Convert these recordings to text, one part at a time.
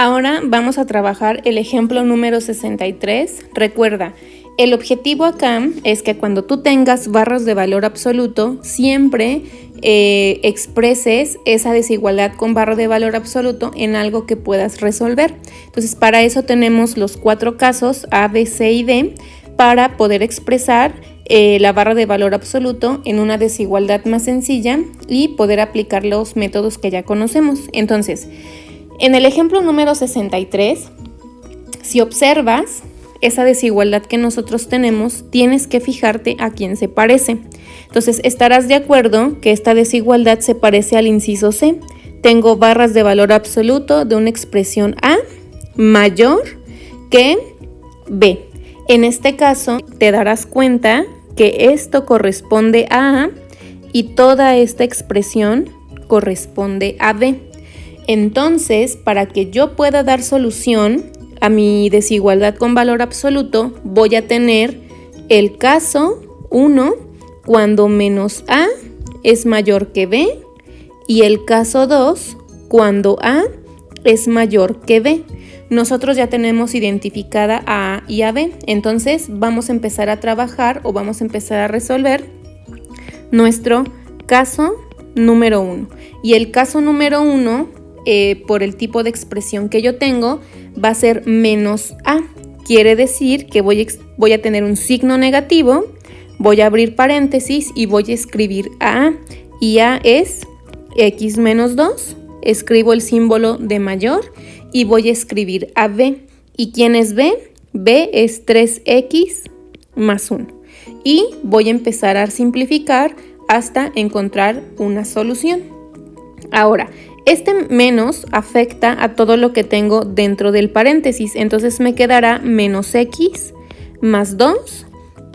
Ahora vamos a trabajar el ejemplo número 63. Recuerda, el objetivo acá es que cuando tú tengas barras de valor absoluto, siempre expreses esa desigualdad con barra de valor absoluto en algo que puedas resolver. Entonces, para eso tenemos los 4 casos A, B, C y D para poder expresar la barra de valor absoluto en una desigualdad más sencilla y poder aplicar los métodos que ya conocemos. Entonces, en el ejemplo número 63, si observas esa desigualdad que nosotros tenemos, tienes que fijarte a quién se parece. Entonces, estarás de acuerdo que esta desigualdad se parece al inciso C. Tengo barras de valor absoluto de una expresión A mayor que B. En este caso, te darás cuenta que esto corresponde a A y toda esta expresión corresponde a B. Entonces, para que yo pueda dar solución a mi desigualdad con valor absoluto, voy a tener el caso 1 cuando menos A es mayor que B y el caso 2 cuando A es mayor que B. Nosotros ya tenemos identificada a A y a B, entonces vamos a empezar a trabajar o vamos a empezar a resolver nuestro caso número 1. Y el caso número 1, por el tipo de expresión que yo tengo, va a ser menos A. Quiere decir que voy a tener un signo negativo, voy a abrir paréntesis y voy a escribir A. Y A es X menos 2, escribo el símbolo de mayor y voy a escribir a B. ¿Y quién es B? B es 3X más 1. Y voy a empezar a simplificar hasta encontrar una solución. Ahora, este menos afecta a todo lo que tengo dentro del paréntesis, entonces me quedará menos X más 2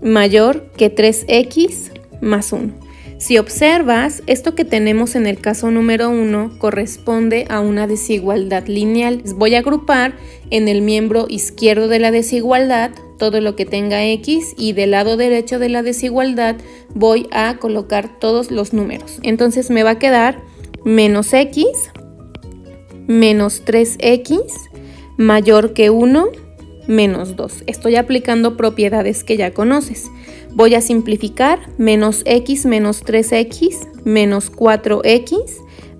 mayor que 3X más 1. Si observas, esto que tenemos en el caso número 1 corresponde a una desigualdad lineal. Voy a agrupar en el miembro izquierdo de la desigualdad todo lo que tenga X y del lado derecho de la desigualdad voy a colocar todos los números. Entonces me va a quedar menos X menos 3X mayor que 1 menos 2. Estoy aplicando propiedades que ya conoces. Voy a simplificar menos X menos 3X menos 4X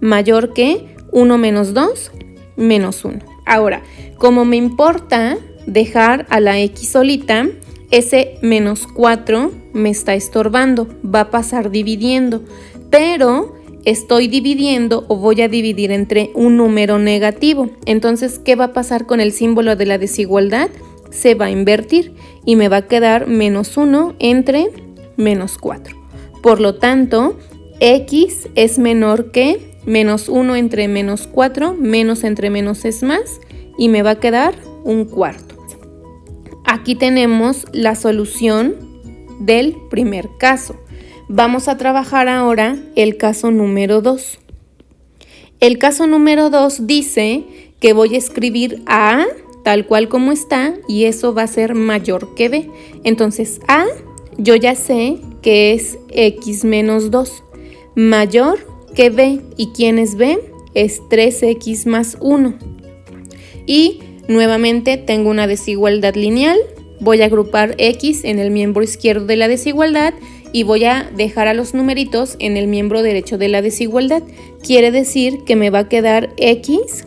mayor que 1 menos 2 menos 1. Ahora, como me importa dejar a la X solita, ese menos 4 me está estorbando, va a pasar dividiendo, pero estoy dividiendo o voy a dividir entre un número negativo. Entonces, ¿qué va a pasar con el símbolo de la desigualdad? Se va a invertir y me va a quedar menos 1 entre menos 4. Por lo tanto, X es menor que menos 1 entre menos 4, menos entre menos es más y me va a quedar un cuarto. Aquí tenemos la solución del primer caso. Vamos a trabajar ahora el caso número 2. El caso número 2 dice que voy a escribir A tal cual como está y eso va a ser mayor que B. Entonces A yo ya sé que es X menos 2 mayor que B. ¿Y quién es B? Es 3X más 1. Y nuevamente tengo una desigualdad lineal. Voy a agrupar X en el miembro izquierdo de la desigualdad y voy a dejar a los numeritos en el miembro derecho de la desigualdad. Quiere decir que me va a quedar X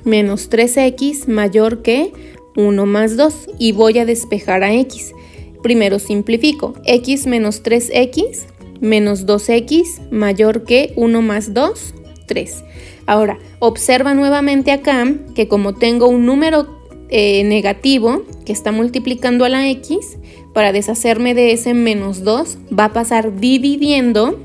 menos 3X mayor que 1 más 2 y voy a despejar a X. Primero simplifico. X menos 3X menos 2X mayor que 1 más 2, 3. Ahora, observa nuevamente acá que como tengo un número negativo que está multiplicando a la X, para deshacerme de ese menos 2 va a pasar dividiendo.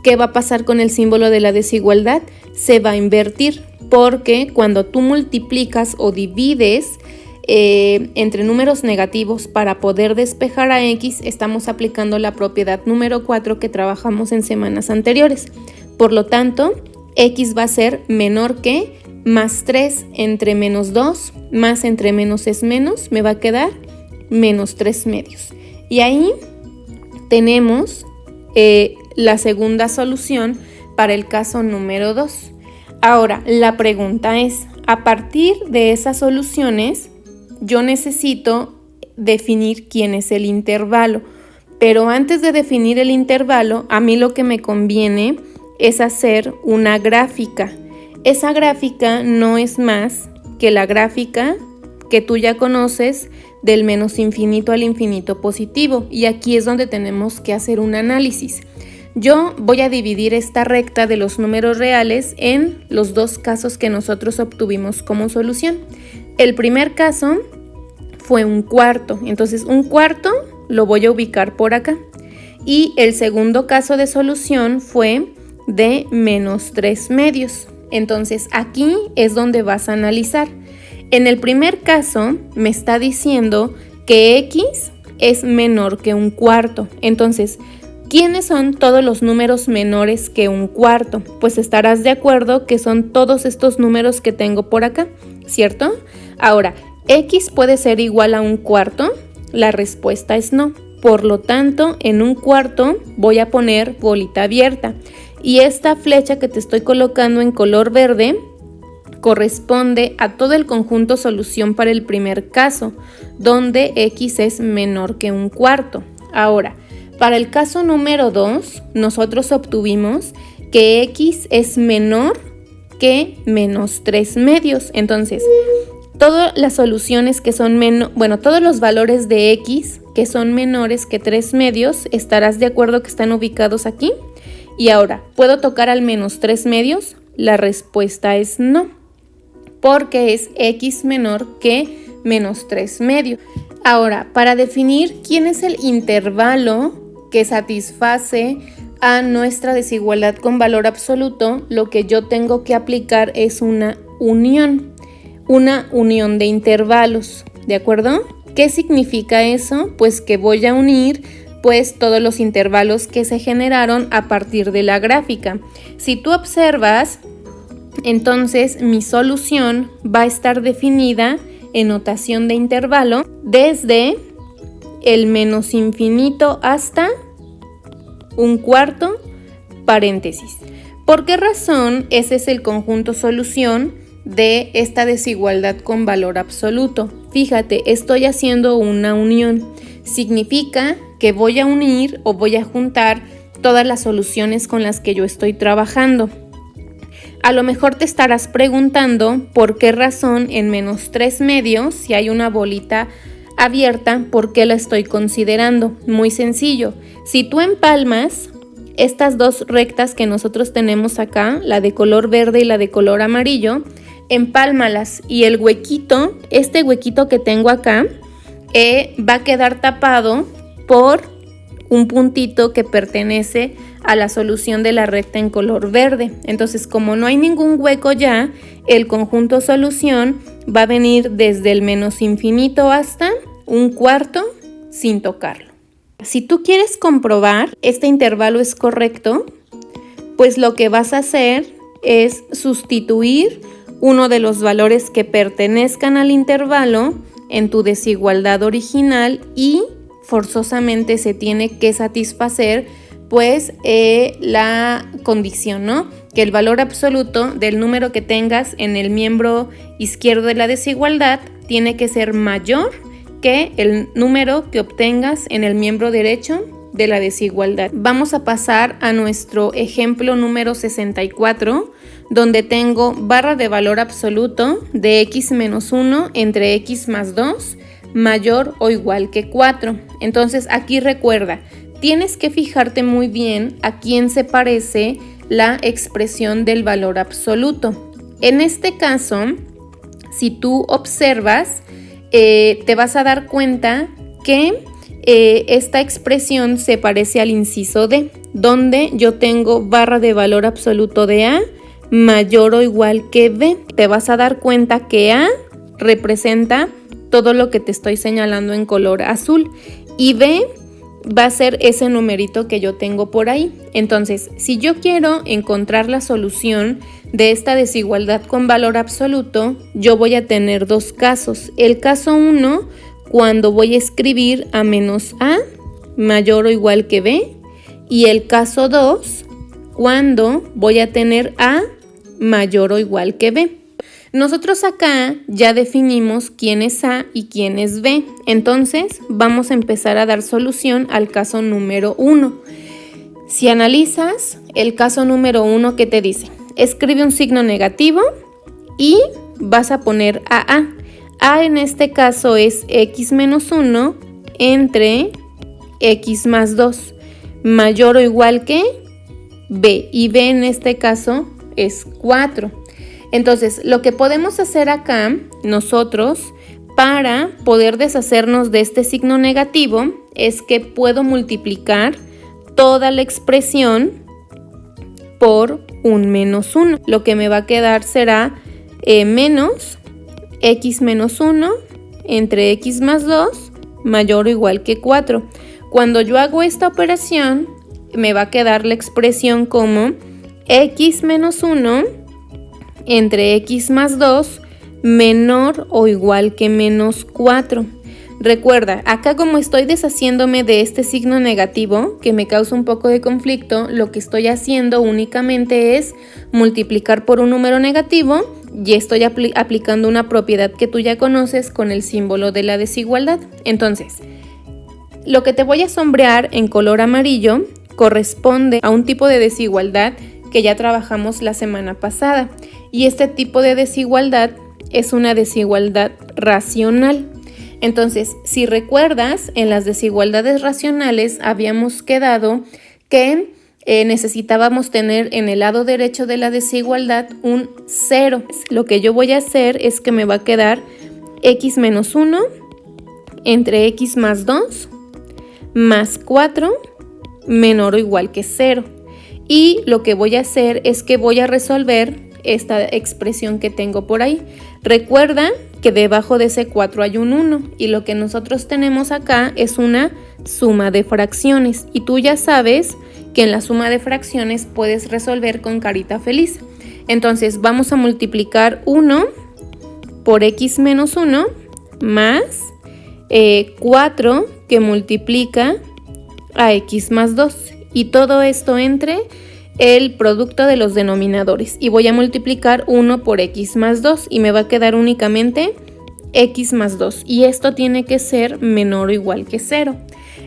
¿Qué va a pasar con el símbolo de la desigualdad? Se va a invertir, porque cuando tú multiplicas o divides entre números negativos para poder despejar a X, estamos aplicando la propiedad número 4 que trabajamos en semanas anteriores. Por lo tanto, X va a ser menor que más 3 entre menos 2, más entre menos es menos, me va a quedar menos 3 medios. Y ahí tenemos la segunda solución para el caso número 2. Ahora, la pregunta es, a partir de esas soluciones, yo necesito definir quién es el intervalo. Pero antes de definir el intervalo, a mí lo que me conviene es hacer una gráfica. Esa gráfica no es más que la gráfica que tú ya conoces del menos infinito al infinito positivo. Y aquí es donde tenemos que hacer un análisis. Yo voy a dividir esta recta de los números reales en los dos casos que nosotros obtuvimos como solución. El primer caso fue un cuarto. Entonces, un cuarto lo voy a ubicar por acá. Y el segundo caso de solución fue de menos 3 medios. Entonces, aquí es donde vas a analizar. En el primer caso, me está diciendo que X es menor que un cuarto. Entonces, ¿quiénes son todos los números menores que un cuarto? Pues estarás de acuerdo que son todos estos números que tengo por acá, ¿cierto? Ahora, ¿X puede ser igual a un cuarto? La respuesta es no. Por lo tanto, en un cuarto voy a poner bolita abierta. Y esta flecha que te estoy colocando en color verde corresponde a todo el conjunto solución para el primer caso, donde X es menor que un cuarto. Ahora, para el caso número 2, nosotros obtuvimos que X es menor que menos 3 medios. Entonces, todas las soluciones que son todos los valores de X que son menores que 3 medios, estarás de acuerdo que están ubicados aquí. Y ahora, ¿puedo tocar al menos 3 medios? La respuesta es no, porque es X menor que menos 3 medios. Ahora, para definir quién es el intervalo que satisface a nuestra desigualdad con valor absoluto, lo que yo tengo que aplicar es una unión de intervalos, ¿de acuerdo? ¿Qué significa eso? Pues que voy a unir todos los intervalos que se generaron a partir de la gráfica. Si tú observas, entonces mi solución va a estar definida en notación de intervalo desde el menos infinito hasta un cuarto paréntesis. ¿Por qué razón ese es el conjunto solución de esta desigualdad con valor absoluto? Fíjate, estoy haciendo una unión. Significa que voy a unir o voy a juntar todas las soluciones con las que yo estoy trabajando. A lo mejor te estarás preguntando por qué razón en menos 3 medios, si hay una bolita abierta, ¿por qué la estoy considerando? Muy sencillo. Si tú empalmas estas dos rectas que nosotros tenemos acá, la de color verde y la de color amarillo, empálmalas y el huequito, este huequito que tengo acá, va a quedar tapado por un puntito que pertenece a la solución de la recta en color verde. Entonces, como no hay ningún hueco ya, el conjunto solución va a venir desde el menos infinito hasta un cuarto sin tocarlo. Si tú quieres comprobar este intervalo es correcto, pues lo que vas a hacer es sustituir uno de los valores que pertenezcan al intervalo en tu desigualdad original y forzosamente se tiene que satisfacer la condición, ¿no? Que el valor absoluto del número que tengas en el miembro izquierdo de la desigualdad tiene que ser mayor que el número que obtengas en el miembro derecho de la desigualdad. Vamos a pasar a nuestro ejemplo número 64, donde tengo barra de valor absoluto de x menos 1 entre x más 2 mayor o igual que 4. Entonces aquí recuerda, tienes que fijarte muy bien a quién se parece la expresión del valor absoluto. En este caso, si tú observas, te vas a dar cuenta que esta expresión se parece al inciso D, donde yo tengo barra de valor absoluto de A mayor o igual que B. Te vas a dar cuenta que A representa todo lo que te estoy señalando en color azul y B va a ser ese numerito que yo tengo por ahí. Entonces, si yo quiero encontrar la solución de esta desigualdad con valor absoluto, yo voy a tener dos casos. El caso 1, cuando voy a escribir A menos A mayor o igual que B, y el caso 2, cuando voy a tener A mayor o igual que B. Nosotros acá ya definimos quién es A y quién es B. Entonces vamos a empezar a dar solución al caso número 1. Si analizas el caso número 1, ¿qué te dice? Escribe un signo negativo y vas a poner a A. A en este caso es x menos 1 entre x más 2, mayor o igual que B. Y B en este caso es 4. Entonces, lo que podemos hacer acá nosotros para poder deshacernos de este signo negativo es que puedo multiplicar toda la expresión por un menos 1. Lo que me va a quedar será menos x menos 1 entre x más 2 mayor o igual que 4. Cuando yo hago esta operación, me va a quedar la expresión como x menos 1 entre x más 2 menor o igual que menos 4. Recuerda, acá como estoy deshaciéndome de este signo negativo que me causa un poco de conflicto, lo que estoy haciendo únicamente es multiplicar por un número negativo y estoy aplicando una propiedad que tú ya conoces con el símbolo de la desigualdad. Entonces, lo que te voy a sombrear en color amarillo corresponde a un tipo de desigualdad que ya trabajamos la semana pasada. Y este tipo de desigualdad es una desigualdad racional. Entonces, si recuerdas, en las desigualdades racionales habíamos quedado que necesitábamos tener en el lado derecho de la desigualdad un 0. Lo que yo voy a hacer es que me va a quedar x menos 1 entre x más 2 más 4 menor o igual que 0. Y lo que voy a hacer es que voy a resolver esta expresión que tengo por ahí. Recuerda que debajo de ese 4 hay un 1 y lo que nosotros tenemos acá es una suma de fracciones y tú ya sabes que en la suma de fracciones puedes resolver con carita feliz. Entonces vamos a multiplicar 1 por x menos 1 más 4 que multiplica a x más 2 y todo esto entre el producto de los denominadores y voy a multiplicar 1 por x más 2 y me va a quedar únicamente x más 2 y esto tiene que ser menor o igual que 0.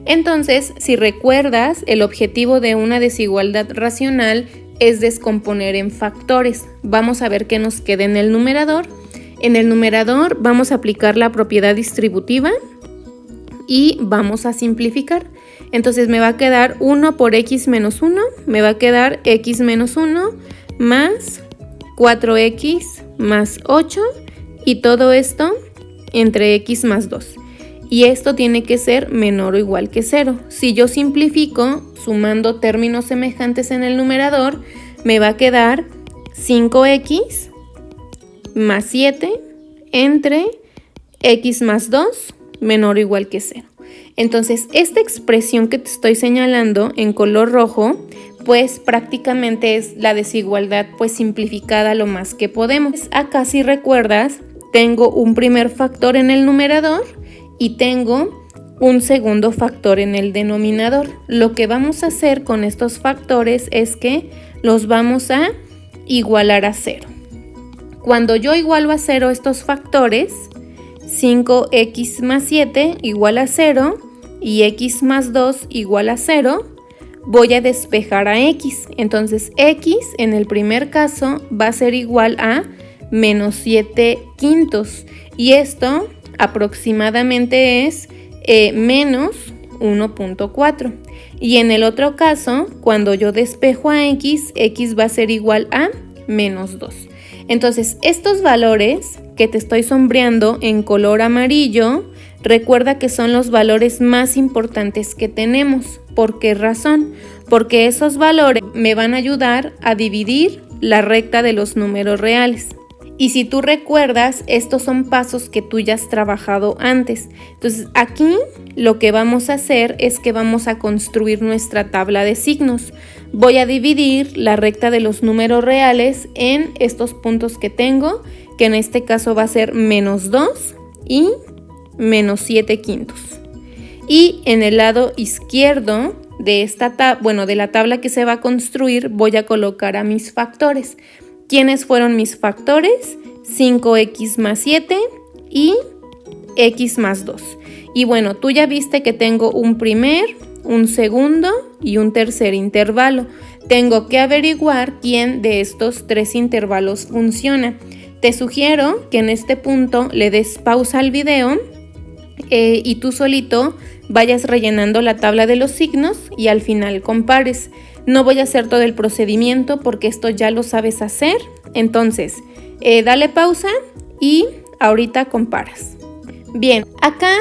Entonces, si recuerdas, el objetivo de una desigualdad racional es descomponer en factores. Vamos a ver qué nos queda en el numerador. En el numerador vamos a aplicar la propiedad distributiva y vamos a simplificar. Entonces me va a quedar 1 por x menos 1, me va a quedar x menos 1 más 4x más 8 y todo esto entre x más 2. Y esto tiene que ser menor o igual que 0. Si yo simplifico sumando términos semejantes en el numerador, me va a quedar 5x más 7 entre x más 2 menor o igual que 0. Entonces, esta expresión que te estoy señalando en color rojo, pues prácticamente es la desigualdad pues simplificada lo más que podemos. Acá, si recuerdas, tengo un primer factor en el numerador y tengo un segundo factor en el denominador. Lo que vamos a hacer con estos factores es que los vamos a igualar a 0. Cuando yo igualo a 0 estos factores, 5x más 7 igual a 0 y x más 2 igual a 0, voy a despejar a x. Entonces x en el primer caso va a ser igual a menos 7 quintos y esto aproximadamente es menos 1.4. Y en el otro caso, cuando yo despejo a x, x va a ser igual a menos 2. Entonces, estos valores que te estoy sombreando en color amarillo, recuerda que son los valores más importantes que tenemos. ¿Por qué razón? Porque esos valores me van a ayudar a dividir la recta de los números reales. Y si tú recuerdas, estos son pasos que tú ya has trabajado antes. Entonces, aquí lo que vamos a hacer es que vamos a construir nuestra tabla de signos. Voy a dividir la recta de los números reales en estos puntos que tengo, que en este caso va a ser menos 2 y menos 7 quintos. Y en el lado izquierdo de de la tabla que se va a construir, voy a colocar a mis factores. ¿Quiénes fueron mis factores? 5x más 7 y x más 2. Y bueno, tú ya viste que tengo un primer, un segundo y un tercer intervalo. Tengo que averiguar quién de estos tres intervalos funciona. Te sugiero que en este punto le des pausa al video y tú solito vayas rellenando la tabla de los signos y al final compares. No voy a hacer todo el procedimiento porque esto ya lo sabes hacer. Entonces, dale pausa y ahorita comparas. Bien, acá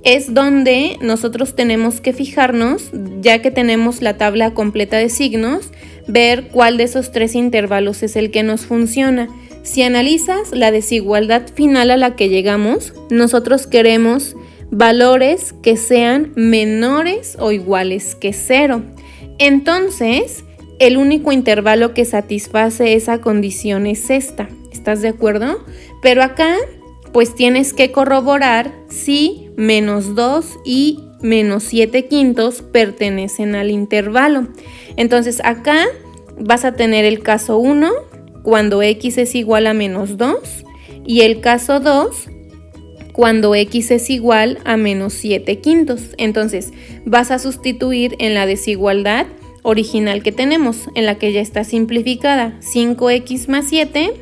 es donde nosotros tenemos que fijarnos, ya que tenemos la tabla completa de signos, ver cuál de esos tres intervalos es el que nos funciona. Si analizas la desigualdad final a la que llegamos, nosotros queremos valores que sean menores o iguales que 0. Entonces, el único intervalo que satisface esa condición es esta. ¿Estás de acuerdo? Pero acá, pues tienes que corroborar si menos 2 y menos 7 quintos pertenecen al intervalo. Entonces, acá vas a tener el caso 1, cuando x es igual a menos 2, y el caso 2, cuando x es igual a menos 7 quintos. Entonces, vas a sustituir en la desigualdad original que tenemos, en la que ya está simplificada, 5x más 7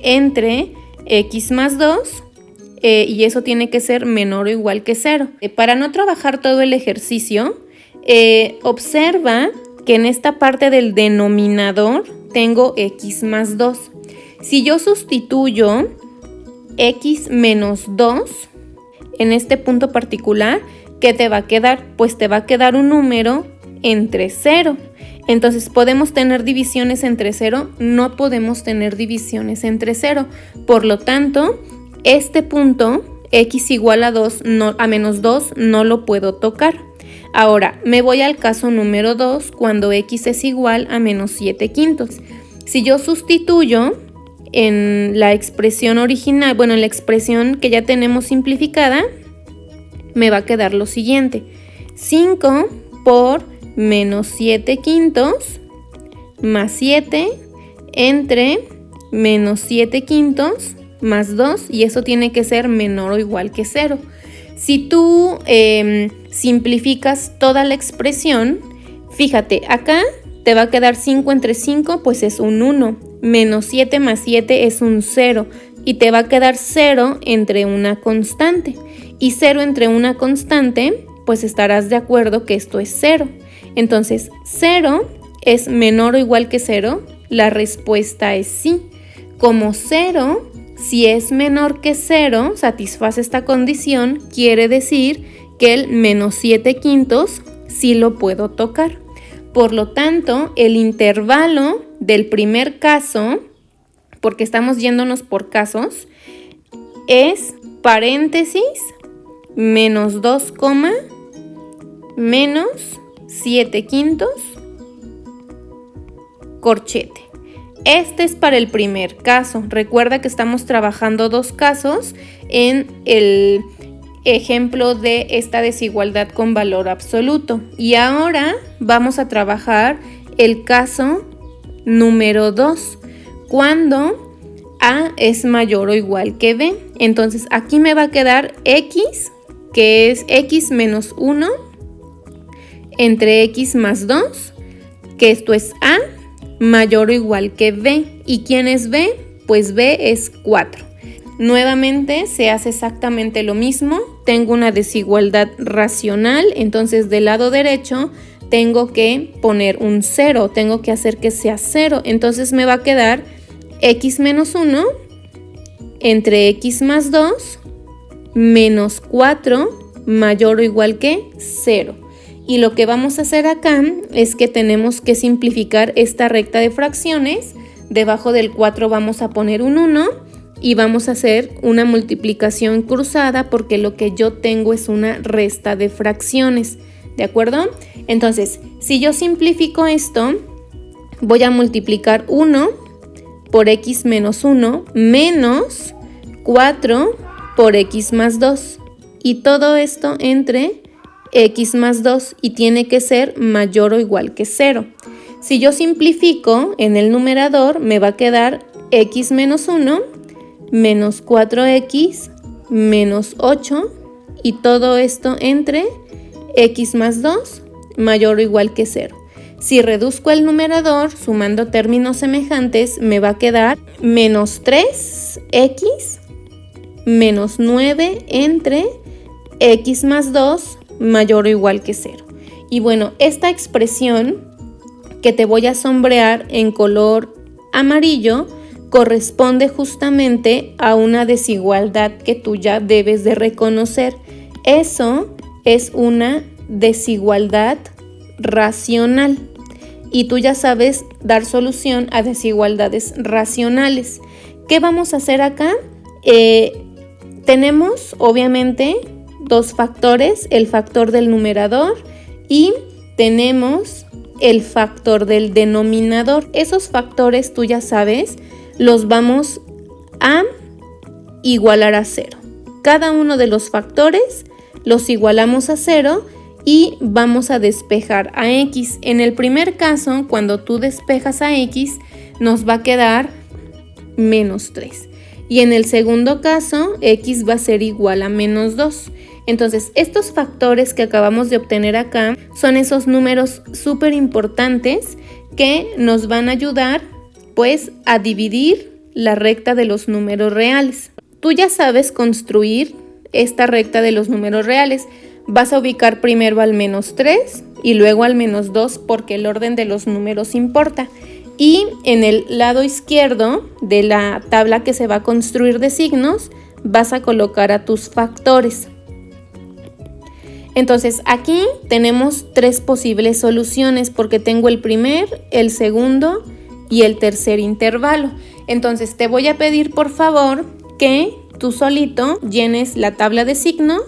entre x más 2, y eso tiene que ser menor o igual que 0. Para no trabajar todo el ejercicio, observa que en esta parte del denominador tengo x más 2. Si yo sustituyo x menos 2 en este punto particular, ¿qué te va a quedar? Pues te va a quedar un número entre 0. Entonces, ¿podemos tener divisiones entre 0? No podemos tener divisiones entre 0. Por lo tanto, este punto, x igual a menos 2, no lo puedo tocar. Ahora, me voy al caso número 2, cuando x es igual a menos 7 quintos. Si yo sustituyo en la expresión original, bueno, en la expresión que ya tenemos simplificada, me va a quedar lo siguiente. 5 por menos 7 quintos más 7 entre menos 7 quintos más 2, y eso tiene que ser menor o igual que 0. Si tú simplificas toda la expresión, fíjate, acá te va a quedar 5 entre 5, pues es un 1. Menos 7 más 7 es un 0. Y te va a quedar 0 entre una constante. Y 0 entre una constante, pues estarás de acuerdo que esto es 0. Entonces, 0 es menor o igual que 0. La respuesta es sí. Como 0, si es menor que 0, satisface esta condición, quiere decir que el menos 7 quintos sí lo puedo tocar. Por lo tanto, el intervalo del primer caso, porque estamos yéndonos por casos, es paréntesis menos 2, menos 7 quintos corchete. Este es para el primer caso. Recuerda que estamos trabajando dos casos en el ejemplo de esta desigualdad con valor absoluto. Y ahora vamos a trabajar el caso número 2, cuando A es mayor o igual que B. Entonces aquí me va a quedar X, que es X menos 1 entre X más 2, que esto es A, mayor o igual que B. ¿Y quién es B? Pues B es 4. Nuevamente se hace exactamente lo mismo. Tengo una desigualdad racional, entonces del lado derecho tengo que poner un 0, tengo que hacer que sea 0. Entonces me va a quedar X menos 1 entre X más 2 menos 4 mayor o igual que 0. Y lo que vamos a hacer acá es que tenemos que simplificar esta recta de fracciones. Debajo del 4 vamos a poner un 1 y vamos a hacer una multiplicación cruzada porque lo que yo tengo es una resta de fracciones. ¿De acuerdo? Entonces, si yo simplifico esto, voy a multiplicar 1 por X menos 1 menos 4 por X más 2. Y todo esto entre X más 2 y tiene que ser mayor o igual que 0. Si yo simplifico en el numerador, me va a quedar X menos 1 menos 4x, menos 8, y todo esto entre x más 2 mayor o igual que 0. Si reduzco el numerador, sumando términos semejantes, me va a quedar menos 3x menos 9 entre x más 2 mayor o igual que 0. Y bueno, esta expresión que te voy a sombrear en color amarillo corresponde justamente a una desigualdad que tú ya debes de reconocer. Eso es una desigualdad racional y tú ya sabes dar solución a desigualdades racionales. ¿Qué vamos a hacer acá? Tenemos obviamente dos factores, el factor del numerador y tenemos el factor del denominador. Esos factores tú ya sabes, los vamos a igualar a 0. Cada uno de los factores los igualamos a 0 y vamos a despejar a x. En el primer caso, cuando tú despejas a x, nos va a quedar menos 3. Y en el segundo caso, x va a ser igual a menos 2. Entonces, estos factores que acabamos de obtener acá son esos números súper importantes que nos van a ayudar, pues, a dividir la recta de los números reales. Tú ya sabes construir esta recta de los números reales. Vas a ubicar primero al menos 3 y luego al menos 2 porque el orden de los números importa. Y en el lado izquierdo de la tabla que se va a construir de signos, vas a colocar a tus factores. Entonces aquí tenemos tres posibles soluciones porque tengo el primer, el segundo y el tercer intervalo. Entonces te voy a pedir por favor que tú solito llenes la tabla de signos,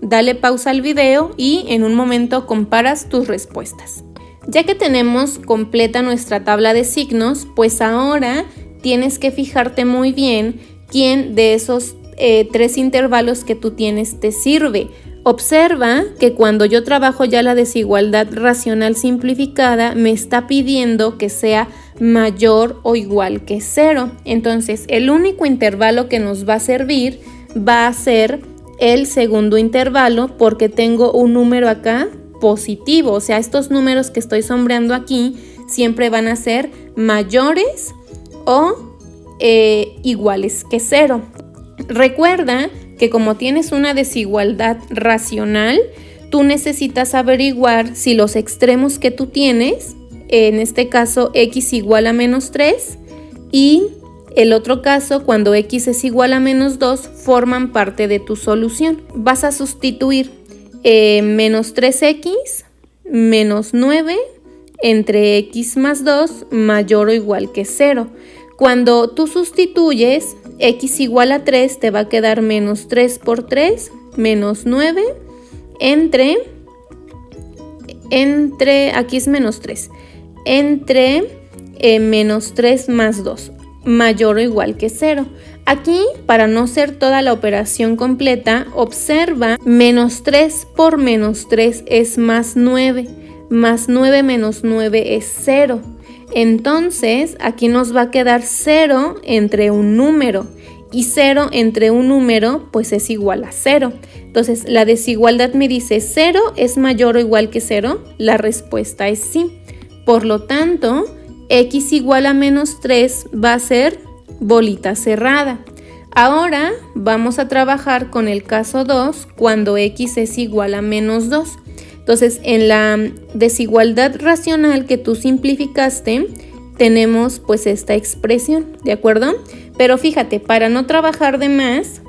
dale pausa al video y en un momento comparas tus respuestas. Ya que tenemos completa nuestra tabla de signos, pues ahora tienes que fijarte muy bien quién de esos tres intervalos que tú tienes te sirve. Observa que cuando yo trabajo ya la desigualdad racional simplificada, me está pidiendo que sea mayor o igual que 0. Entonces, el único intervalo que nos va a servir va a ser el segundo intervalo porque tengo un número acá positivo. O sea, estos números que estoy sombreando aquí siempre van a ser mayores o iguales que 0. Recuerda que como tienes una desigualdad racional, tú necesitas averiguar si los extremos que tú tienes, en este caso x igual a menos 3 y el otro caso cuando x es igual a menos 2 forman parte de tu solución. Vas a sustituir menos 3x menos 9 entre x más 2 mayor o igual que 0. Cuando tú sustituyes x igual a 3 te va a quedar menos 3 por 3 menos 9 entre aquí es menos 3 entre menos 3 más 2 mayor o igual que 0. Aquí, para no ser toda la operación completa, observa menos 3 por menos 3 es más 9 menos 9 es 0. Entonces, aquí nos va a quedar 0 entre un número y 0 entre un número pues es igual a 0. Entonces, la desigualdad me dice 0 es mayor o igual que 0. La respuesta es sí. Por lo tanto, x igual a menos 3 va a ser bolita cerrada. Ahora vamos a trabajar con el caso 2 cuando x es igual a menos 2. Entonces, en la desigualdad racional que tú simplificaste, tenemos pues esta expresión, ¿de acuerdo? Pero fíjate, para no trabajar de más,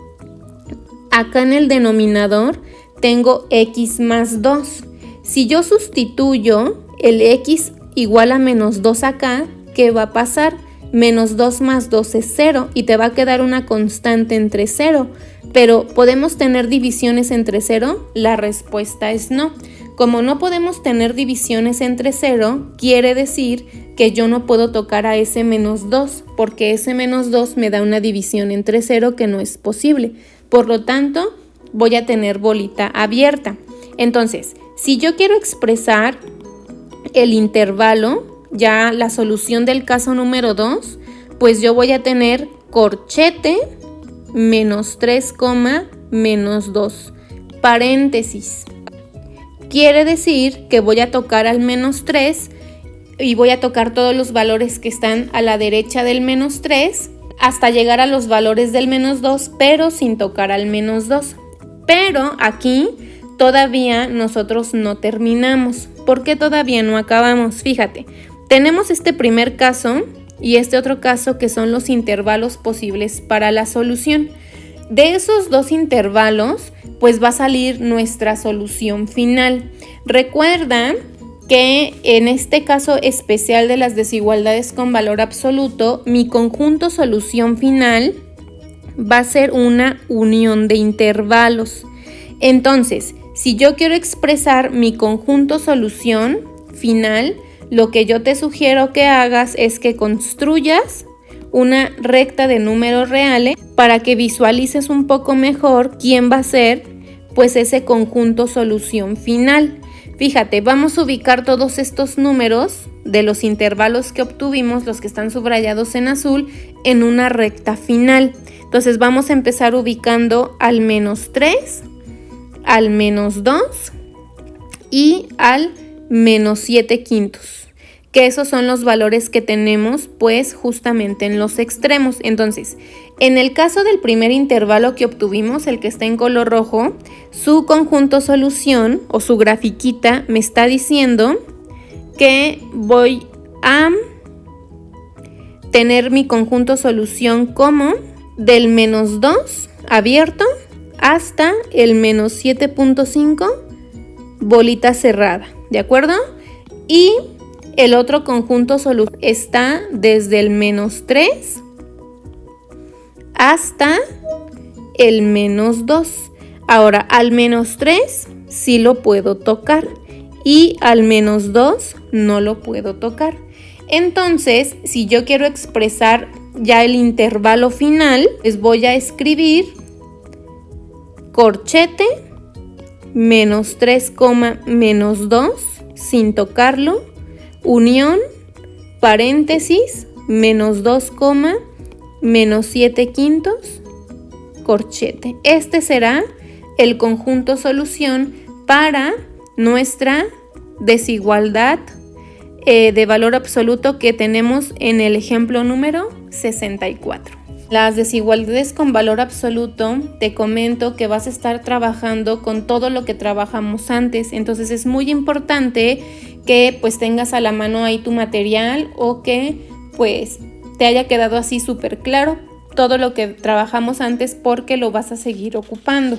acá en el denominador tengo x más 2. Si yo sustituyo el x igual a menos 2 acá, ¿qué va a pasar? Menos 2 más 2 es 0 y te va a quedar una constante entre 0. Pero ¿podemos tener divisiones entre 0? La respuesta es no. Como no podemos tener divisiones entre 0, quiere decir que yo no puedo tocar a ese menos 2, porque ese menos 2 me da una división entre 0 que no es posible. Por lo tanto, voy a tener bolita abierta. Entonces, si yo quiero expresar el intervalo, ya la solución del caso número 2, pues yo voy a tener corchete, menos 3, menos 2, paréntesis. Quiere decir que voy a tocar al menos 3 y voy a tocar todos los valores que están a la derecha del menos 3 hasta llegar a los valores del menos 2, pero sin tocar al menos 2. Pero aquí todavía nosotros no terminamos. ¿Por qué todavía no acabamos? Fíjate, tenemos este primer caso y este otro caso que son los intervalos posibles para la solución. De esos dos intervalos, pues va a salir nuestra solución final. Recuerda que en este caso especial de las desigualdades con valor absoluto, mi conjunto solución final va a ser una unión de intervalos. Entonces, si yo quiero expresar mi conjunto solución final, lo que yo te sugiero que hagas es que construyas una recta de números reales para que visualices un poco mejor quién va a ser pues ese conjunto solución final. Fíjate, vamos a ubicar todos estos números de los intervalos que obtuvimos, los que están subrayados en azul, en una recta final. Entonces vamos a empezar ubicando al menos 3, al menos 2 y al menos 7 quintos. Que esos son los valores que tenemos pues justamente en los extremos. Entonces, en el caso del primer intervalo que obtuvimos, el que está en color rojo, su conjunto solución o su grafiquita me está diciendo que voy a tener mi conjunto solución como del menos 2 abierto hasta el menos 7.5 bolita cerrada, ¿de acuerdo? Y el otro conjunto solución está desde el menos 3 hasta el menos 2. Ahora, al menos 3 sí lo puedo tocar y al menos 2 no lo puedo tocar. Entonces, si yo quiero expresar ya el intervalo final, pues voy a escribir corchete, menos 3, menos 2, sin tocarlo, unión, paréntesis, menos 2, menos 7 quintos, corchete. Este será el conjunto solución para nuestra desigualdad de valor absoluto que tenemos en el ejemplo número 64. Las desigualdades con valor absoluto, te comento que vas a estar trabajando con todo lo que trabajamos antes, entonces es muy importante que pues tengas a la mano ahí tu material o que pues te haya quedado así súper claro todo lo que trabajamos antes porque lo vas a seguir ocupando.